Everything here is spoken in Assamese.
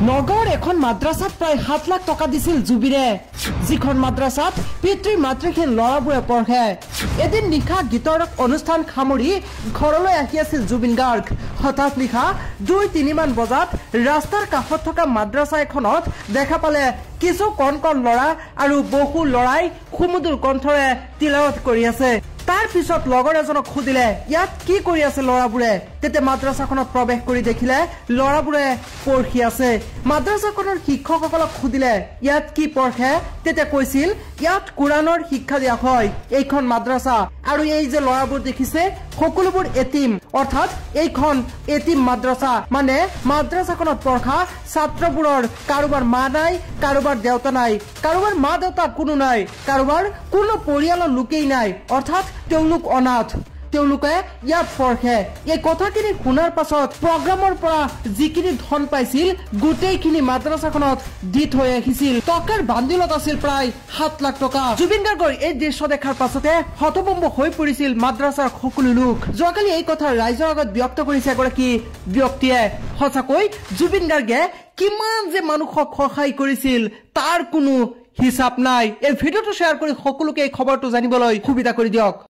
নগৰ এখন মাদ্ৰাছাত প্ৰায় 7 লাখ টকা দিছিল জুবিৰে যিখন মাদ্ৰাছাত পিতৃ মাতৃহীন ল'ৰাবোৰে পঢ়ে এদিন নিশা গীতৰ অনুষ্ঠান সামৰি ঘৰলৈ আহি আছিল জুবিন গাৰ্গ হঠাৎ নিশা 2-3 মান বজাত ৰাস্তাৰ কাষত থকা মাদ্ৰাছা এখনত দেখা পালে কিছু কণ ল'ৰা আৰু বহু ল'ৰাই সুমধুৰ কণ্ঠৰে তিলাৱত কৰি আছে তাৰ পিছত লগৰ এজনক খুদিলে ইয়াত কি কৰি আছে ল'ৰাবোৰে তেতে মাদ্ৰাছাখনত প্ৰৱেশ কৰি দেখিলে ল'ৰাবোৰে পঢ়ি আছে মাদ্ৰাছাখনৰ শিক্ষকসকলক খুদিলে ইয়াত কি পঢ়ে তেতে কৈছিল ইয়াত কুৰাণৰ শিক্ষা দিয়া হয় এইখন মাদ্ৰাছা আৰু এই যে ল'ৰাবোৰ দেখিছে সকলোবোৰ এতিম অৰ্থাৎ এইখন এতিম মাদ্ৰাছা মানে মাদ্ৰাছাখনত পঢ়া ছাত্ৰবোৰৰ কাৰোবাৰ মা নাই কাৰোবাৰ দেউতা নাই কাৰোবাৰ মা দেউতা কোনো নাই কাৰোবাৰ কোনো পৰিয়ালৰ লোকেই নাই অৰ্থাৎ তেওঁলোক অনাথ তেওঁলোকে ইয়াত পঢ়ে এই কথাখিনি শুনাৰ পাছত প্ৰগ্ৰামৰ পৰা যিখিনি ধন পাইছিল গোটেইখিনি মাদ্ৰাছাখনত দি থৈ আহিছিল টকাৰ বান্দিলত আছিল প্ৰায় 7 লাখ টকা জুবিন গাৰ্গৰ এই দৃশ্য দেখাৰ পাছতে হতভম্ব হৈ পৰিছিল মাদ্ৰাছাৰ সকলো লোক যোৱাকালি এই কথা ৰাইজৰ আগত ব্যক্ত কৰিছে এগৰাকী ব্যক্তিয়ে সঁচাকৈ জুবিন গাৰ্গে কিমান যে মানুহক সহায় কৰিছিল তাৰ কোনো হিচাপ নাই এই ভিডিঅ'টো শ্বেয়াৰ কৰি সকলোকে এই খবৰটো জানিবলৈ সুবিধা কৰি দিয়ক।